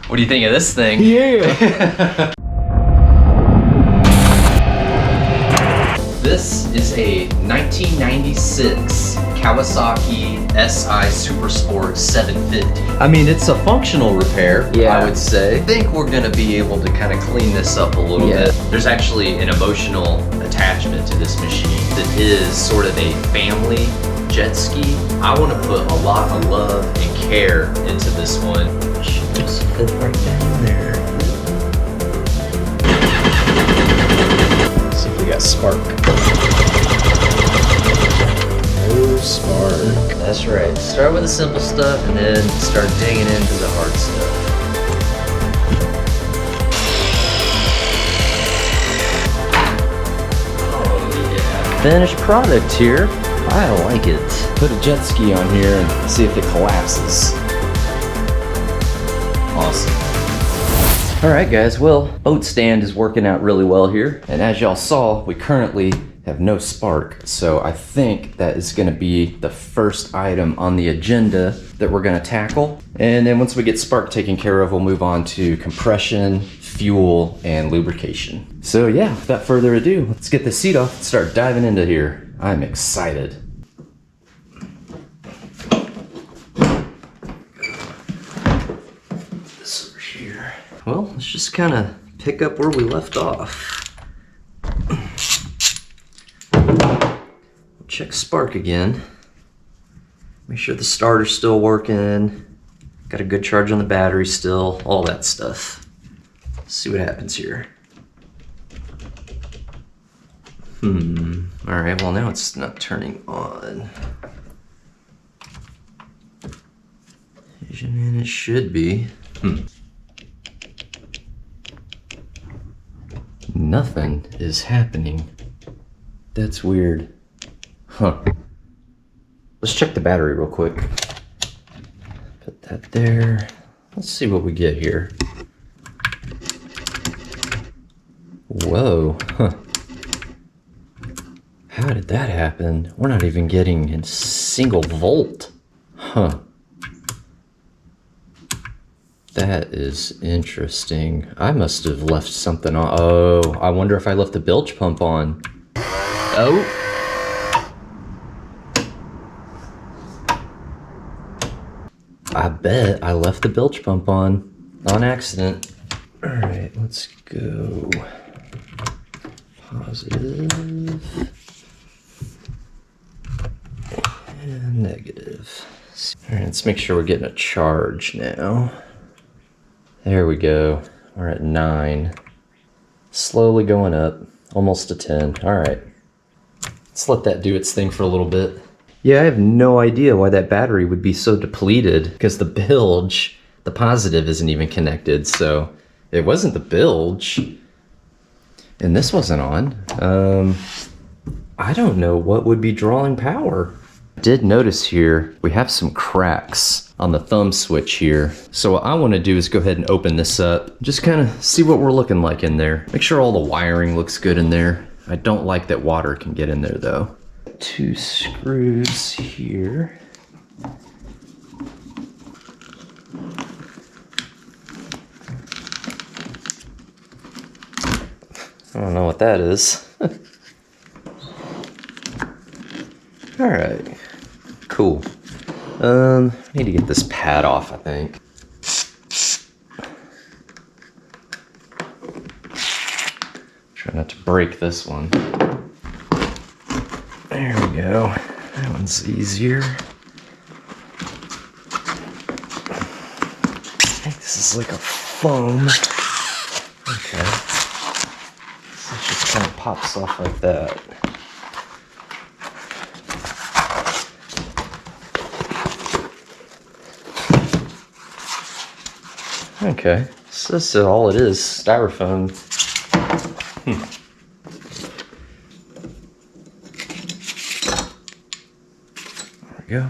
What do you think of this thing? Yeah. This is a 1996 Kawasaki SI Super Sport 750. I mean, it's a functional repair, Yeah. I would say. I think we're gonna be able to kind of clean this up a little bit. There's actually an emotional attachment to this machine that is sort of a family jet ski. I want to put a lot of love and care into this one. Should just fit right down there. See if we got spark. No spark. That's right. Start with the simple stuff and then start digging into the hard stuff. Oh yeah. Finished product here. I like it. Put a jet ski on here and see if it collapses. Awesome. All right, guys. Well, boat stand is working out really well here. And as y'all saw, we currently have no spark. So I think that is gonna be the first item on the agenda that we're gonna tackle. And then once we get spark taken care of, we'll move on to compression, fuel, and lubrication. So yeah, without further ado, let's get the seat off and start diving into here. I'm excited. This over here. Well, let's just kind of pick up where we left off. Check spark again. Make sure the starter's still working. Got a good charge on the battery still, all that stuff. Let's see what happens here. All right, well now it's not turning on. And it should be. Nothing is happening. That's weird. Huh. Let's check the battery real quick. Put that there. Let's see what we get here. Whoa. Huh. How did that happen? We're not even getting a single volt. Huh. That is interesting. I must have left something on. Oh, I wonder if I left the bilge pump on. Oh. I bet I left the bilge pump on accident. All right, let's go. Positive. And negative. All right, let's make sure we're getting a charge now. There we go. We're at 9. Slowly going up, almost to 10. All right. Let's let that do its thing for a little bit. Yeah, I have no idea why that battery would be so depleted because the bilge, the positive isn't even connected. So it wasn't the bilge. And this wasn't on. I don't know what would be drawing power. I did notice here we have some cracks on the thumb switch here. So what I want to do is go ahead and open this up. Just kind of see what we're looking like in there. Make sure all the wiring looks good in there. I don't like that water can get in there though. 2 screws here. I don't know what that is. All right, cool. I need to get this pad off, I think. Try not to break this one. There we go. That one's easier. I think this is like a foam. Okay. So it just kind of pops off like that. Okay, so this is all it is, styrofoam. There we go.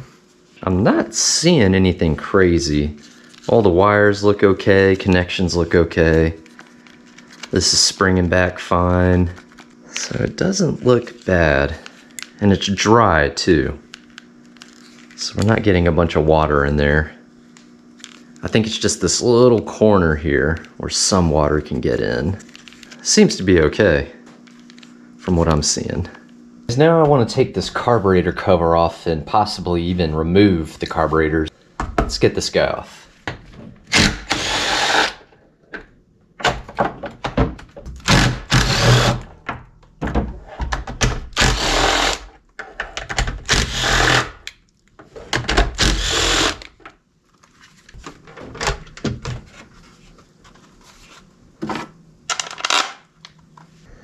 I'm not seeing anything crazy. All the wires look okay, connections look okay. This is springing back fine. So it doesn't look bad. And it's dry too. So we're not getting a bunch of water in there. I think it's just this little corner here where some water can get in. Seems to be okay from what I'm seeing. Now I want to take this carburetor cover off and possibly even remove the carburetors. Let's get this guy off.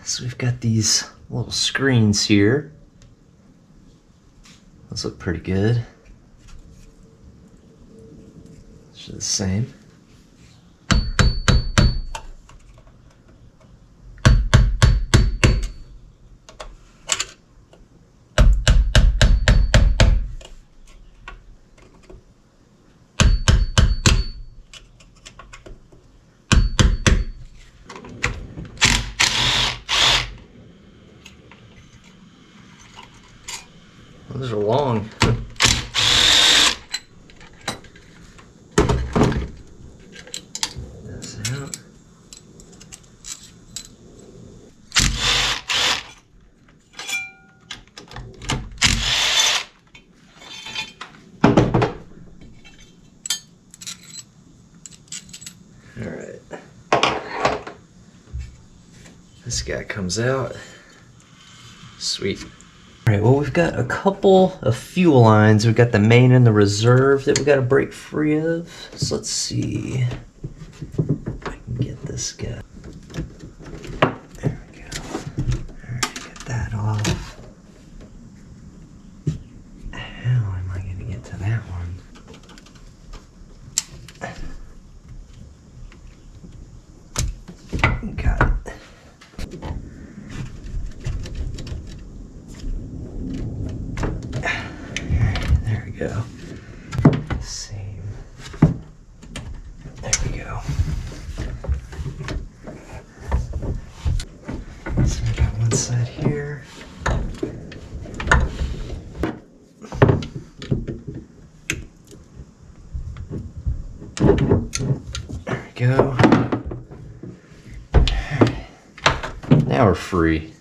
So we've got these little screens here. Those look pretty good. It's the same. Those are long. This out. All right. This guy comes out. Sweet. All right, well, we've got a couple of fuel lines. We've got the main and the reserve that we got to break free of. So let's see if I can get this guy. There we go. All right, get that off. How am I going to get to that one? Got it. Go. Same. There we go. So we got one side here. There we go. Now we're free.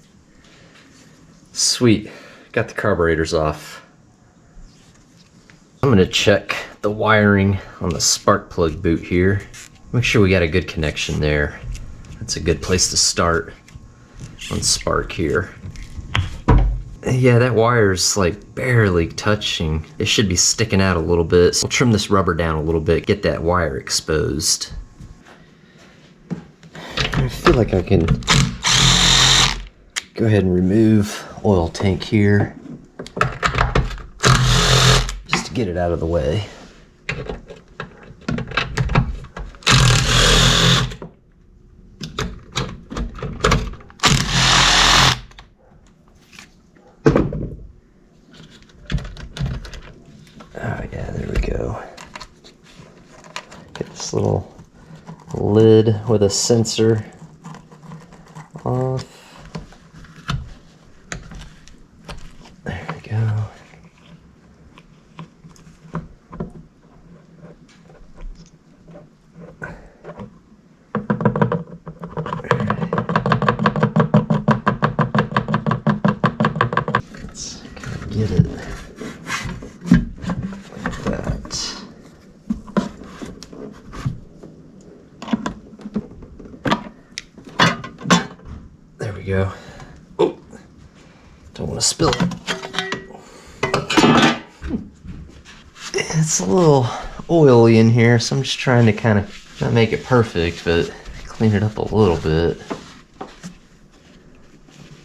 Sweet. Got the carburetors off. I'm gonna check the wiring on the spark plug boot here. Make sure we got a good connection there. That's a good place to start on spark here. Yeah, that wire's like barely touching. It should be sticking out a little bit. So we'll trim this rubber down a little bit, get that wire exposed. I feel like I can go ahead and remove oil tank here. Get it out of the way. Oh yeah, there we go. Get this little lid with a sensor off. There we go. Get it like that. There we go. Oh, don't want to spill it. It's a little oily in here, so I'm just trying to kind of not make it perfect, but clean it up a little bit.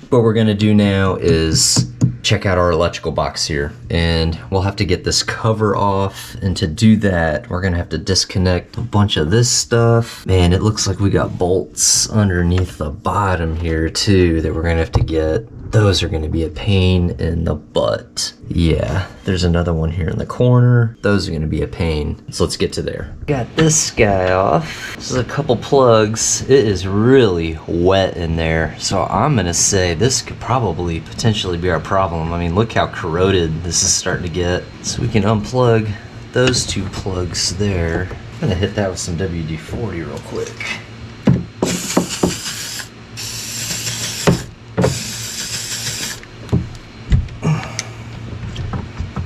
What we're gonna do now is check out our electrical box here, and we'll have to get this cover off, and to do that we're gonna have to disconnect a bunch of this stuff. Man, it looks like we got bolts underneath the bottom here too that we're gonna have to get. Those are gonna be a pain in the butt. Yeah, there's another one here in the corner. Those are gonna be a pain. So let's get to there. Got this guy off. This is a couple plugs. It is really wet in there. So I'm gonna say this could probably potentially be our problem. I mean, look how corroded this is starting to get. So we can unplug those two plugs there. I'm gonna hit that with some WD-40 real quick.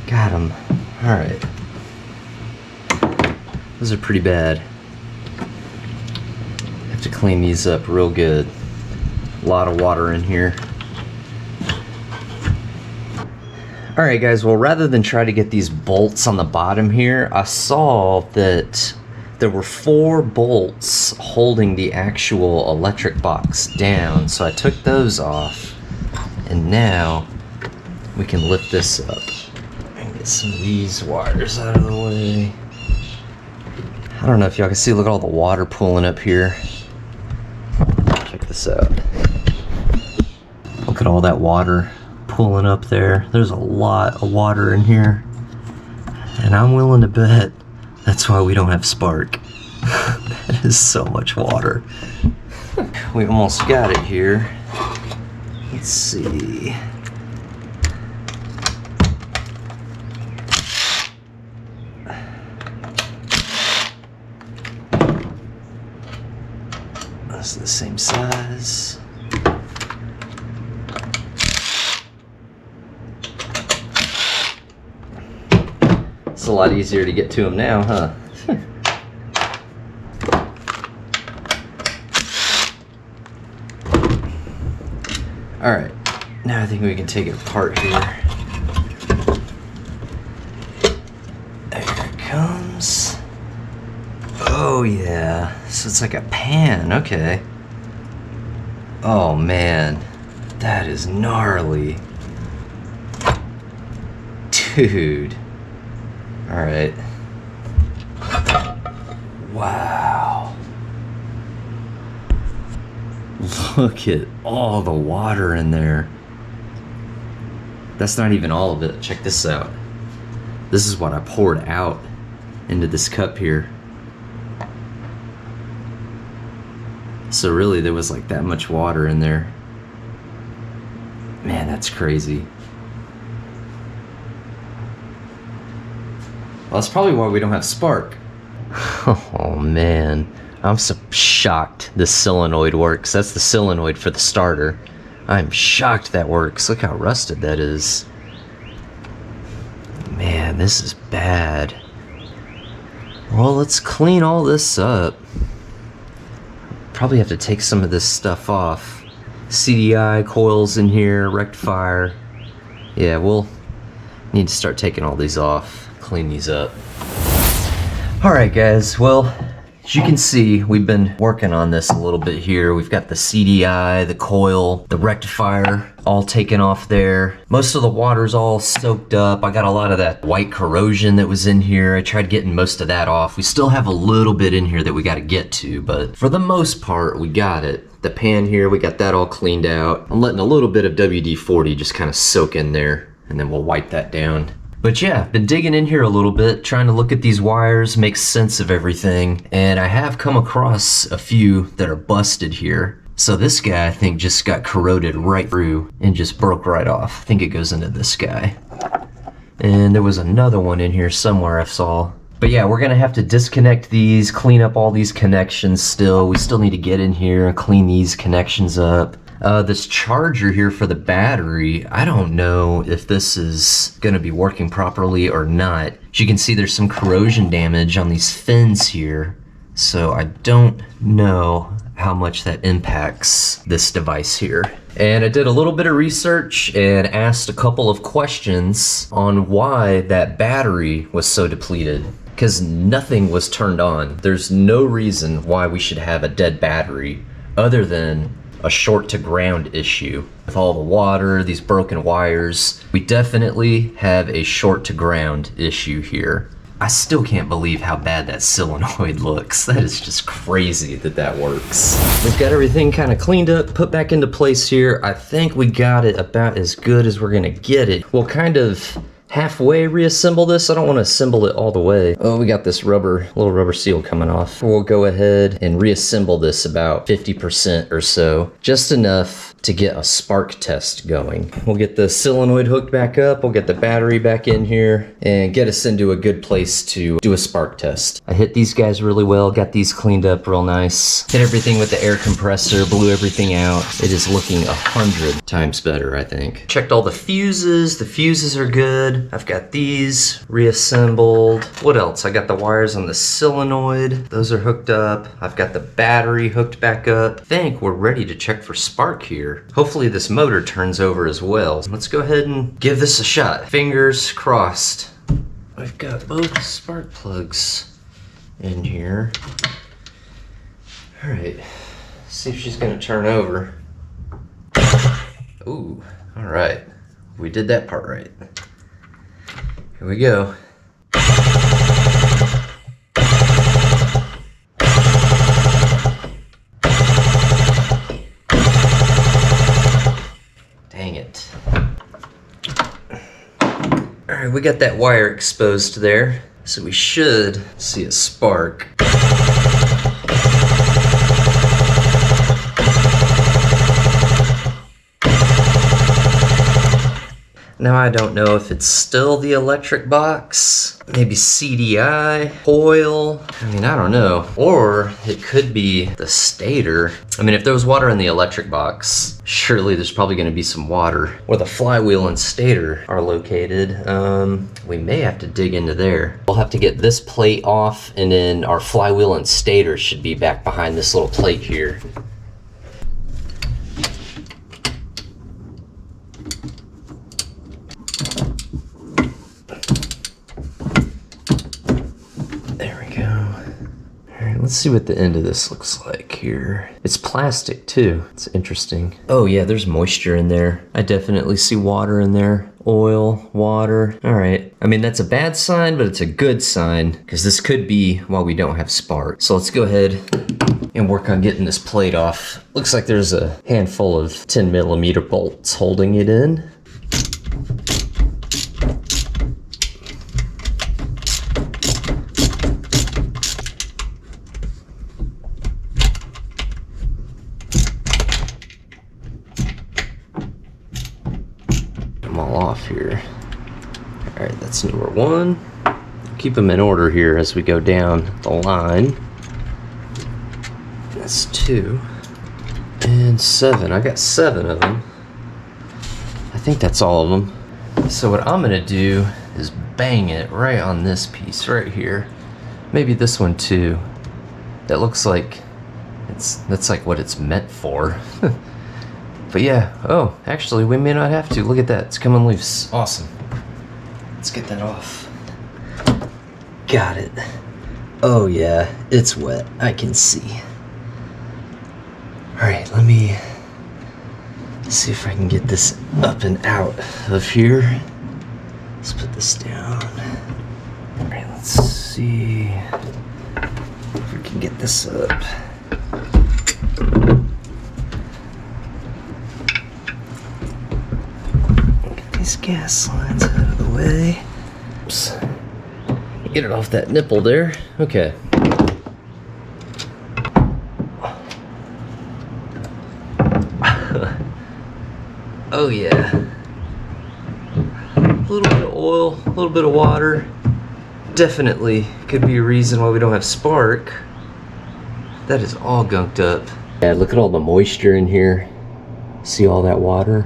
Got him. All right. Those are pretty bad. Have to clean these up real good. A lot of water in here. All right, guys, well, rather than try to get these bolts on the bottom here, I saw that there were 4 bolts holding the actual electric box down. So I took those off, and now we can lift this up and get some of these wires out of the way. I don't know if y'all can see, look at all the water pooling up here. Check this out. Look at all that water pulling up there. There's a lot of water in here, and I'm willing to bet that's why we don't have spark. That is so much water. We almost got it here. Let's see. That's the same size. It's a lot easier to get to them now, huh? All right, now I think we can take it apart here. There it comes. Oh yeah, so it's like a pan, okay. Oh man, that is gnarly. Dude. All right. Wow. Look at all the water in there. That's not even all of it. Check this out. This is what I poured out into this cup here. So really there was like that much water in there. Man, that's crazy. Well, that's probably why we don't have spark. Oh man, I'm so shocked this solenoid works. That's the solenoid for the starter. I'm shocked that works. Look how rusted that is. Man, this is bad. Well, let's clean all this up. Probably have to take some of this stuff off. CDI coils in here, rectifier. Yeah, we'll need to start taking all these off. Clean these up. Alright guys, well, as you can see, we've been working on this a little bit here. We've got the CDI, the coil, the rectifier all taken off there. Most of the water's all soaked up. I got a lot of that white corrosion that was in here. I tried getting most of that off. We still have a little bit in here that we got to get to, but for the most part, we got it. The pan here, we got that all cleaned out. I'm letting a little bit of WD-40 just kind of soak in there, and then we'll wipe that down. But yeah, been digging in here a little bit, trying to look at these wires, make sense of everything, and I have come across a few that are busted here. So this guy, I think, just got corroded right through and just broke right off. I think it goes into this guy. And there was another one in here somewhere I saw. But yeah, we're gonna have to disconnect these, clean up all these connections still. We still need to get in here and clean these connections up. This charger here for the battery, I don't know if this is gonna be working properly or not. As you can see, there's some corrosion damage on these fins here, so I don't know how much that impacts this device here. And I did a little bit of research and asked a couple of questions on why that battery was so depleted, because nothing was turned on. There's no reason why we should have a dead battery other than a short to ground issue. With all the water, these broken wires, we definitely have a short to ground issue here. I still can't believe how bad that solenoid looks. That is just crazy that that works. We've got everything kind of cleaned up, put back into place here. I think we got it about as good as we're gonna get it. We'll kind of halfway reassemble this. I don't want to assemble it all the way. Oh, we got this little rubber seal coming off. We'll go ahead and reassemble this about 50% or so, just enough to get a spark test going. We'll get the solenoid hooked back up, we'll get the battery back in here, and get us into a good place to do a spark test. I hit these guys really well, got these cleaned up real nice. Hit everything with the air compressor, blew everything out. It is looking 100 times better, I think. Checked all the fuses are good. I've got these reassembled. What else? I got the wires on the solenoid. Those are hooked up. I've got the battery hooked back up. I think we're ready to check for spark here. Hopefully this motor turns over as well. Let's go ahead and give this a shot. Fingers crossed. I've got both spark plugs in here. All right, see if she's gonna turn over. Ooh, all right. We did that part right. Here we go. Dang it. All right, we got that wire exposed there, so we should see a spark. Now I don't know if it's still the electric box, maybe CDI, oil, I mean, I don't know. Or it could be the stator. I mean, if there was water in the electric box, surely there's probably gonna be some water. Where the flywheel and stator are located, we may have to dig into there. We'll have to get this plate off, and then our flywheel and stator should be back behind this little plate here. Let's see what the end of this looks like here. It's plastic too. It's interesting. Oh yeah, there's moisture in there. I definitely see water in there. Oil, water. All right. I mean, that's a bad sign, but it's a good sign because this could be why we don't have spark. So let's go ahead and work on getting this plate off. Looks like there's a handful of 10mm bolts holding it in. All off here. All right, that's number one. Keep them in order here as we go down the line. That's 2 and 7. I got 7 of them. I think that's all of them. So what I'm gonna do is bang it right on this piece right here. Maybe this one too. That looks like that's like what it's meant for. But yeah, oh, actually, we may not have to. Look at that, it's coming loose. Awesome. Let's get that off. Got it. Oh yeah, it's wet, I can see. All right, let me see if I can get this up and out of here. Let's put this down. All right, let's see if we can get this up. These gas lines out of the way. Oops. Get it off that nipple there. Okay. Oh yeah. A little bit of oil, a little bit of water. Definitely could be a reason why we don't have spark. That is all gunked up. Yeah, look at all the moisture in here. See all that water?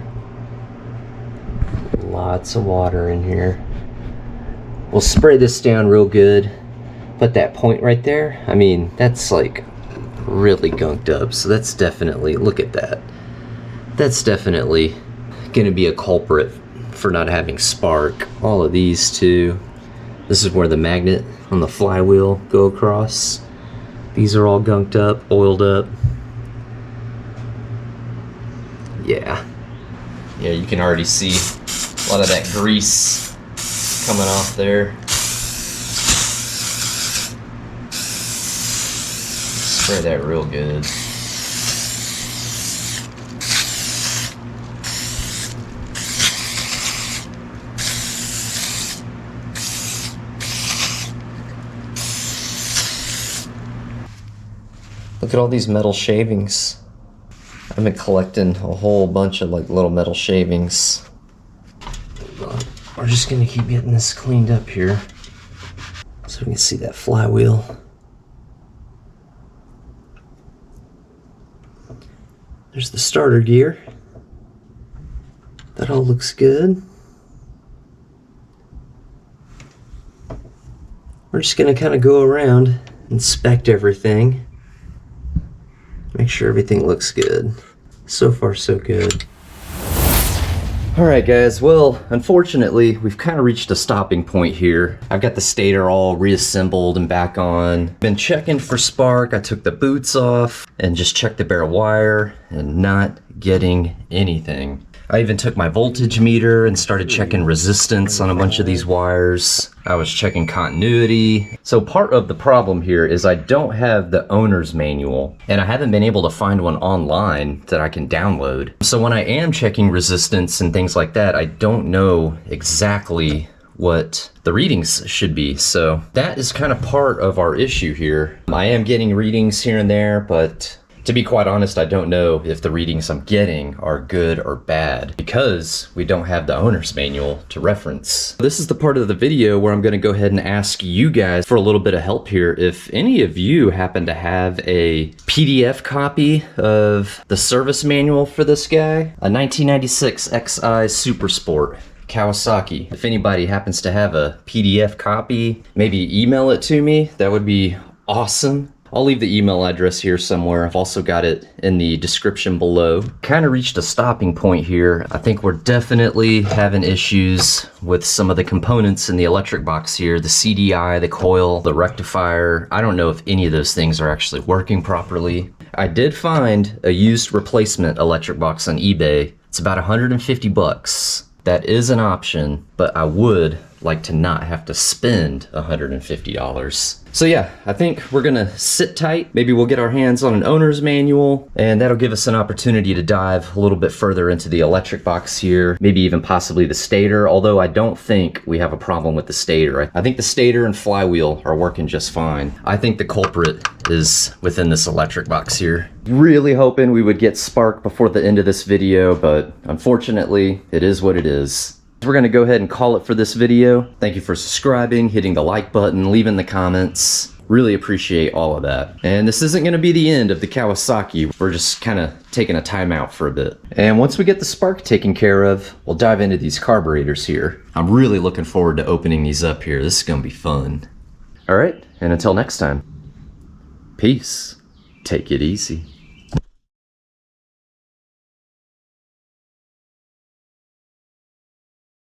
Lots of water in here. We'll spray this down real good. But that point right there, I mean, that's like really gunked up. So that's definitely, look at that. That's definitely gonna be a culprit for not having spark. All of these too. This is where the magnet on the flywheel go across. These are all gunked up, oiled up. Yeah. Yeah, you can already see a lot of that grease coming off there. Spray that real good. Look at all these metal shavings. I've been collecting a whole bunch of like little metal shavings. We're just gonna keep getting this cleaned up here so we can see that flywheel. There's the starter gear. That all looks good. We're just gonna kind of go around, inspect everything, make sure everything looks good. So far, so good. All right, guys, well, unfortunately, we've kind of reached a stopping point here. I've got the stator all reassembled and back on. Been checking for spark. I took the boots off and just checked the bare wire and not getting anything. I even took my voltage meter and started checking resistance on a bunch of these wires. I was checking continuity. So part of the problem here is I don't have the owner's manual, and I haven't been able to find one online that I can download. So when I am checking resistance and things like that, I don't know exactly what the readings should be. So that is kind of part of our issue here. I am getting readings here and there, but to be quite honest, I don't know if the readings I'm getting are good or bad because we don't have the owner's manual to reference. This is the part of the video where I'm gonna go ahead and ask you guys for a little bit of help here. If any of you happen to have a PDF copy of the service manual for this guy, a 1996 XI Super Sport Kawasaki. If anybody happens to have a PDF copy, maybe email it to me. That would be awesome. I'll leave the email address here somewhere. I've also got it in the description below. Kind of reached a stopping point here. I think we're definitely having issues with some of the components in the electric box here. The CDI, the coil, the rectifier. I don't know if any of those things are actually working properly. I did find a used replacement electric box on eBay. It's about 150 bucks. That is an option, but I would like to not have to spend $150. So yeah, I think we're gonna sit tight. Maybe we'll get our hands on an owner's manual, and that'll give us an opportunity to dive a little bit further into the electric box here, maybe even possibly the stator, although I don't think we have a problem with the stator. I think the stator and flywheel are working just fine. I think the culprit is within this electric box here. Really hoping we would get spark before the end of this video, but unfortunately, it is what it is. We're gonna go ahead and call it for this video. Thank you for subscribing, hitting the like button, leaving the comments. Really appreciate all of that. And this isn't gonna be the end of the Kawasaki. We're just kind of taking a timeout for a bit. And once we get the spark taken care of, we'll dive into these carburetors here. I'm really looking forward to opening these up here. This is gonna be fun. All right, and until next time, peace. Take it easy.